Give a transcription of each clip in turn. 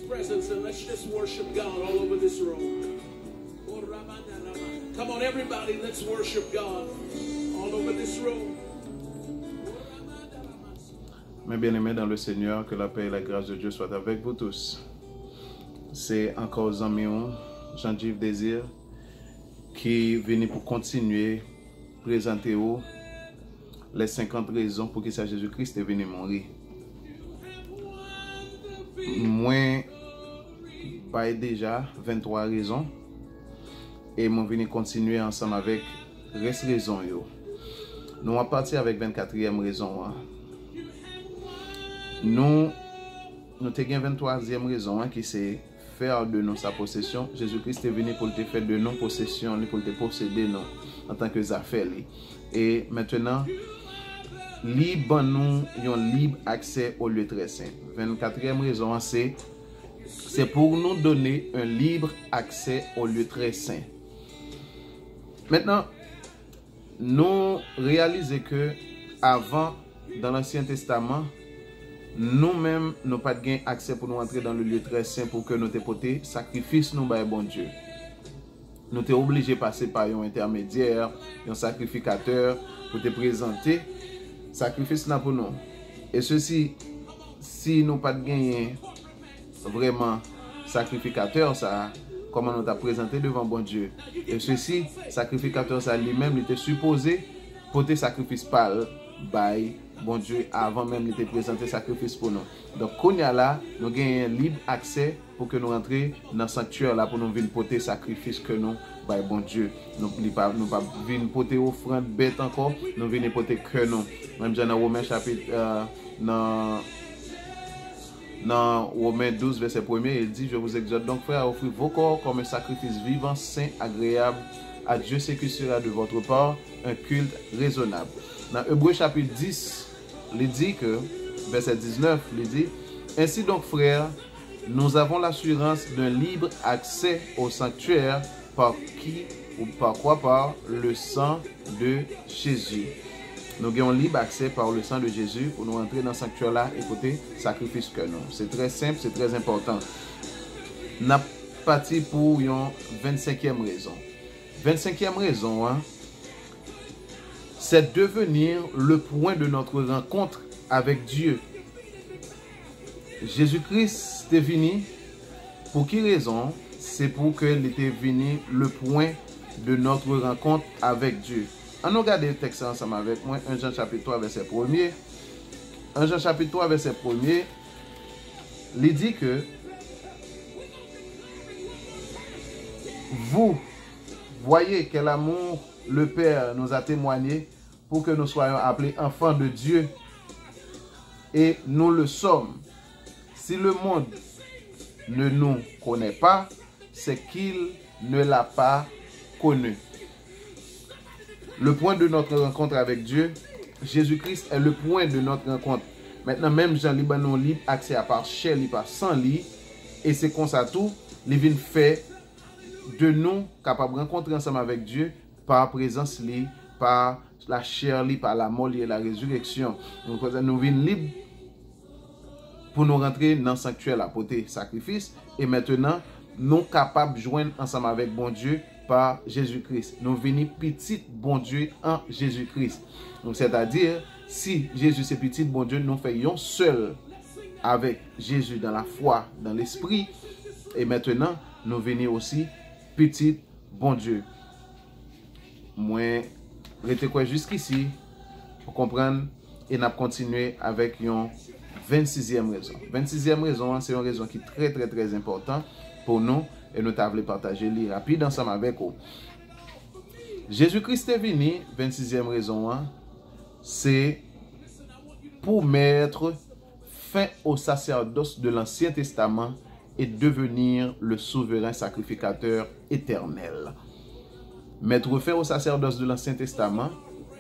presence and let's just worship God all over this room. Come on, everybody, let's worship God all over this room. Mes bien-aimés dans le Seigneur, que la paix et la grâce de Dieu soient avec vous tous. C'est encore Zamion, Jean-Yves Désir, qui venu pour continuer à présenter les 50 raisons pour que Jésus-Christ est venu mourir. Moi, j'ai déjà 23 raisons et je vais continuer ensemble avec les restes raisons. Nous allons partir avec 24e raison. Nous avons 23e raison qui c'est faire de nous sa possession. Jésus-Christ est venu pour te faire de nous possession, pour te posséder nous en tant que affaires. Et maintenant, libre nous un libre accès au lieu très saint. 24e raison, c'est pour nous donner un libre accès au lieu très saint. Maintenant, nous réalisons que avant, dans l'Ancien Testament, nous-mêmes, nous n'avons pas de accès pour nous entrer dans le lieu très saint pour que nous te porter sacrifice nous by bon Dieu. Nous sommes obligés de passer par un intermédiaire, un sacrificateur pour te présenter sacrifice là pour nous. Et ceci, si nous pas gagné vraiment sacrificateur, ça, comment nous t'a présenté devant bon Dieu. Et ceci, sacrificateur, ça lui-même, il était supposé porter sacrifice par by bon Dieu avant même de présenter sacrifice pour nous. Donc, quand il y a là, nous avons un libre accès pour que nous rentrions dans le sanctuaire là pour nous venir porter sacrifice que nous, by bon Dieu. Nous ne pas venir porter offrande bête encore, nous venons porter que nous. Même dans Romains chapitre, dans Romains 12, verset 1er, il dit: je vous exhorte donc, frères, à offrir vos corps comme un sacrifice vivant, saint, agréable à Dieu, ce qui sera de votre part un culte raisonnable. Dans Hébreux chapitre 10, il dit que, verset 19, il dit: ainsi donc, frères, nous avons l'assurance d'un libre accès au sanctuaire par le sang de Jésus. Nous avons libre accès par le sang de Jésus pour nous entrer dans le sanctuaire là et côté sacrifice que nous. C'est très simple, c'est très important. Nous avons parti pour une 25e raison. 25e raison, c'est devenir le point de notre rencontre avec Dieu. Jésus-Christ est venu, pour qui raison? C'est pour qu'il était venu le point de notre rencontre avec Dieu. On regarde le texte ensemble avec moi, 1 Jean chapitre 3, verset 1er. 1 Jean chapitre 3, verset 1er, il dit que vous voyez quel amour le Père nous a témoigné pour que nous soyons appelés enfants de Dieu. Et nous le sommes. Si le monde ne nous connaît pas, c'est qu'il ne l'a pas connu. Le point de notre rencontre avec Dieu, Jésus-Christ est le point de notre rencontre. Maintenant, même Jean Libanon libre accès à part chair, par sans lit, et c'est comme ça tout, les vins fait de nous capables de rencontrer ensemble avec Dieu par présence li, par la chair li, par la mort li et la résurrection. Donc nous venons libres pour nous rentrer dans le sanctuaire à porter sacrifice, et maintenant nous capables de joindre ensemble avec bon Dieu par Jésus-Christ. Nous venons petit bon Dieu en Jésus-Christ. Donc c'est-à-dire, si Jésus c'est petit bon Dieu, nous faisons seul avec Jésus dans la foi, dans l'esprit, et maintenant nous venons aussi petit bon Dieu. Moi, restez quoi jusqu'ici pour comprendre et nous continuer avec une 26e raison. 26e raison, c'est une raison qui est très très importante pour nous et nous voulons partager les rapide ensemble avec vous. Jésus-Christ est venu, 26e raison, c'est pour mettre fin au sacerdoce de l'Ancien Testament et devenir le souverain sacrificateur éternel. Mettre fin au sacerdoce de l'Ancien Testament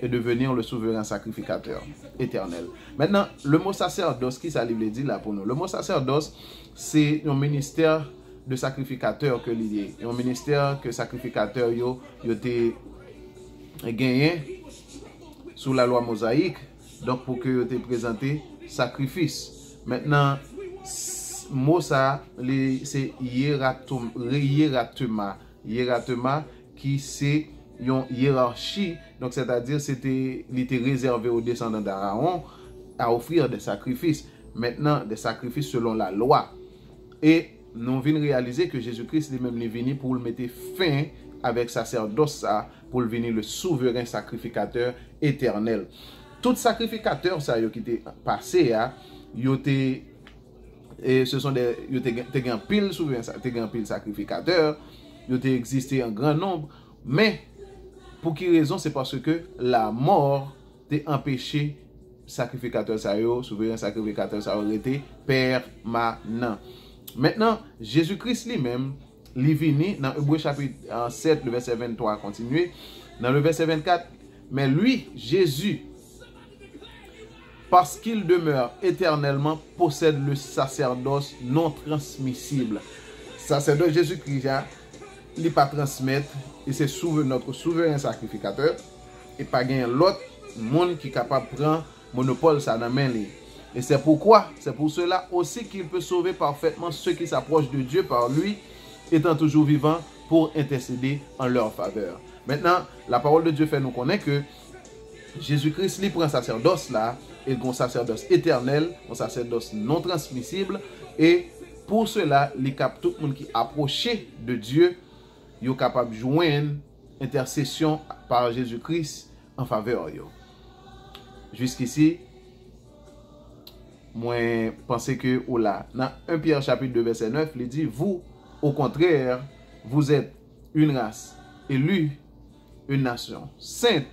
et devenir le souverain sacrificateur éternel. Maintenant, le mot sacerdoce, qui ça veut dire là pour nous? Le mot sacerdoce, c'est un ministère de sacrificateur que lié. Un ministère que sacrificateur yo gagné sous la loi mosaïque, donc pour que yo te présenter sacrifice. Maintenant, mot ça, c'est hiératema. Hiératema qui c'est une hiérarchie. Donc, c'est-à-dire, il était réservé aux descendants d'Aaron à offrir des sacrifices. Maintenant, des sacrifices selon la loi. Et nous venons réaliser que Jésus-Christ lui-même est venu pour le mettre fin avec sacerdoce, pour venir le souverain sacrificateur éternel. Tout sacrificateur ça qui était passé, ce sont des pile souverain, pile sacrificateur, il a existé en grand nombre, mais pour quelle raison? C'est parce que la mort t'a empêché sacrificateur ça souverain sacrificateur ça aurait été permanent. Maintenant, Jésus-Christ lui-même, il est venu dans Hébreux chapitre 7, le verset 23, continuer. Dans le verset 24, mais lui, Jésus, parce qu'il demeure éternellement, possède le sacerdoce non transmissible. Sacerdoce Jésus-Christ, il n'est pas transmettre, et c'est notre souverain sacrificateur, et pas gain l'autre monde qui est capable de prendre monopole ça dans main. Et c'est pour cela aussi qu'il peut sauver parfaitement ceux qui s'approchent de Dieu par lui, étant toujours vivant pour intercéder en leur faveur. Maintenant, la parole de Dieu fait nous connaître que Jésus-Christ lui prend sacerdoce là, et un sacerdoce éternel, un sacerdoce non transmissible, et pour cela, il capte tout le monde qui approché de Dieu, il est capable de joindre intercession par Jésus-Christ en faveur. Jusqu'ici, moi, pensez que, dans 1 Pierre chapitre 2, verset 9, il dit, vous, au contraire, vous êtes une race élue, une nation sainte,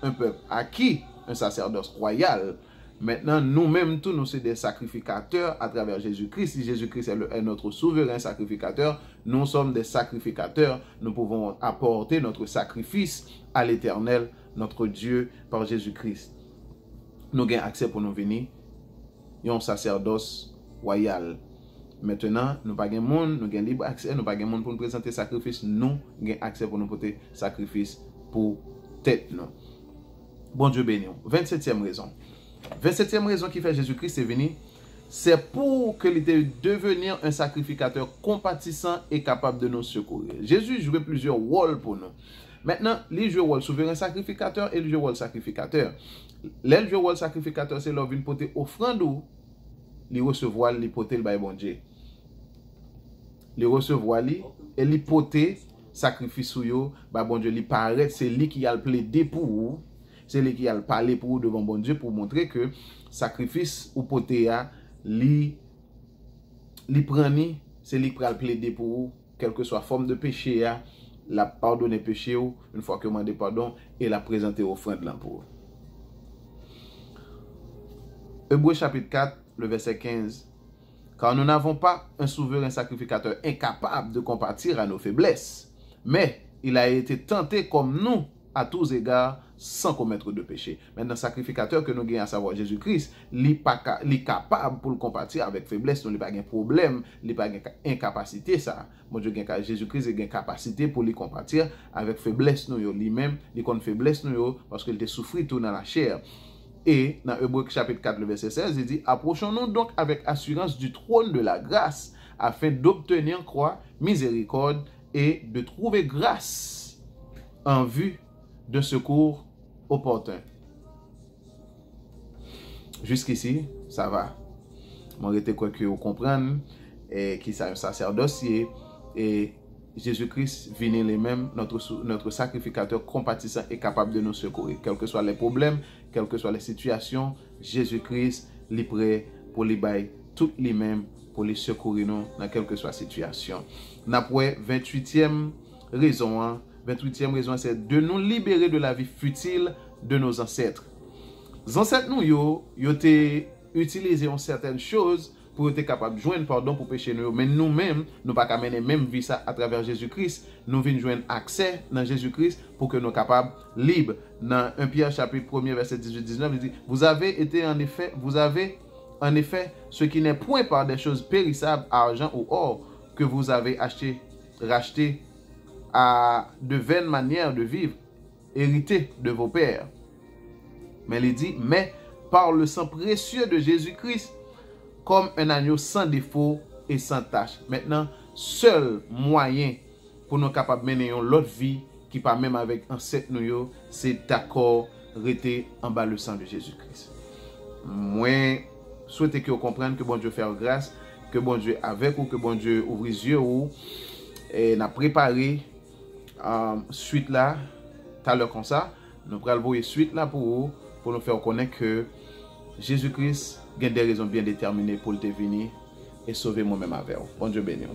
un peuple acquis, un sacerdoce royal. Maintenant, nous-mêmes, tous nous sommes des sacrificateurs à travers Jésus-Christ. Si Jésus-Christ est notre souverain sacrificateur, nous sommes des sacrificateurs. Nous pouvons apporter notre sacrifice à l'Éternel, notre Dieu, par Jésus-Christ. Nous avons accès pour nous venir. Nous avons un sacerdoce royal. Maintenant, nous n'avons pas de monde, nous avons libre accès, nous n'avons pas de monde pour nous présenter sacrifice. Nous avons accès pour nous porter sacrifice pour tête. Non. Bon Dieu béni. 27e raison. 27e raison qui fait Jésus-Christ est venu, c'est pour que il devenir un sacrificateur compatissant et capable de nous secourir. Jésus jouait plusieurs rôles pour nous. Maintenant, il joue le rôle souverain sacrificateur et il joue le rôle sacrificateur. L'elle joue le rôle sacrificateur, c'est l'homme porter offrande ou il recevoir, il porter le bon Dieu. Il recevoir et il porter sacrifice ou yo, bon Dieu, il paraît, c'est lui qui a le plaider pour vous. C'est lui qui a parlé pour vous devant bon Dieu pour montrer que sacrifice ou porter li prani, c'est lui qui a plaider pour vous, quelle que soit forme de péché, la pardonner péché ou une fois que vous demandez pardon et la présenter offrande là pour vous. Hébreux chapitre 4, le verset 15. Car nous n'avons pas un souverain sacrificateur incapable de compatir à nos faiblesses, mais il a été tenté comme nous à tous égards sans commettre de péché. Maintenant, sacrificateur que nous gagnons à savoir Jésus-Christ, il est capable pour le compatir avec faiblesse, il n'a pas de problème, il n'a pas d'incapacité. Mon Dieu, Jésus-Christ a une capacité pour lui compatir avec faiblesse, lui-même, il a une faiblesse parce qu'il a souffert tout dans la chair. Et dans Hébreux chapitre 4, le verset 16, il dit, approchons-nous donc avec assurance du trône de la grâce, afin d'obtenir quoi? Miséricorde et de trouver grâce en vue d'un secours opportun. Jusqu'ici, ça va. Moi, je quoi que vous comprenez, et qui c'est un sacerdoce, et Jésus-Christ vient lui-même, notre sacrificateur compatissant et capable de nous secourir. Quels que soient les problèmes, quelles que soient les situations, Jésus-Christ est prêt pour les bailler tout lui-même, pour les secourir nous dans quelle que soit la situation. Après 28e raison, 28e raison, c'est de nous libérer de la vie futile de nos ancêtres. Les ancêtres, ils ont utilisé certaines choses pour être capables de joindre pardon pour pécher nous. Mais nous-mêmes, nous ne pouvons pas mener même vie ça à travers Jésus-Christ. Nous venons joindre accès dans Jésus-Christ pour que nous soyons capables libres. Dans 1 Pierre chapitre 1 verset 18-19, il dit, vous avez en effet ce qui n'est point par des choses périssables, argent ou or, que vous avez racheté à de vaines manières de vivre, hérité de vos pères. Mais il dit, mais par le sang précieux de Jésus-Christ, comme un agneau sans défaut et sans tache. Maintenant, seul moyen pour nous capables de mener l'autre vie qui pas même avec ancêtre nous, c'est d'accord rester en bas le sang de Jésus-Christ. Moi, souhaite que vous compreniez que bon Dieu fait grâce, que bon Dieu avec ou que bon Dieu ouvre les yeux ou et n'a préparé suite là, tout à l'heure comme ça, nous allons voir suite là pour nous faire connaître que Jésus-Christ a des raisons bien déterminées pour le venir et sauver moi-même avec vous. Bon Dieu béni.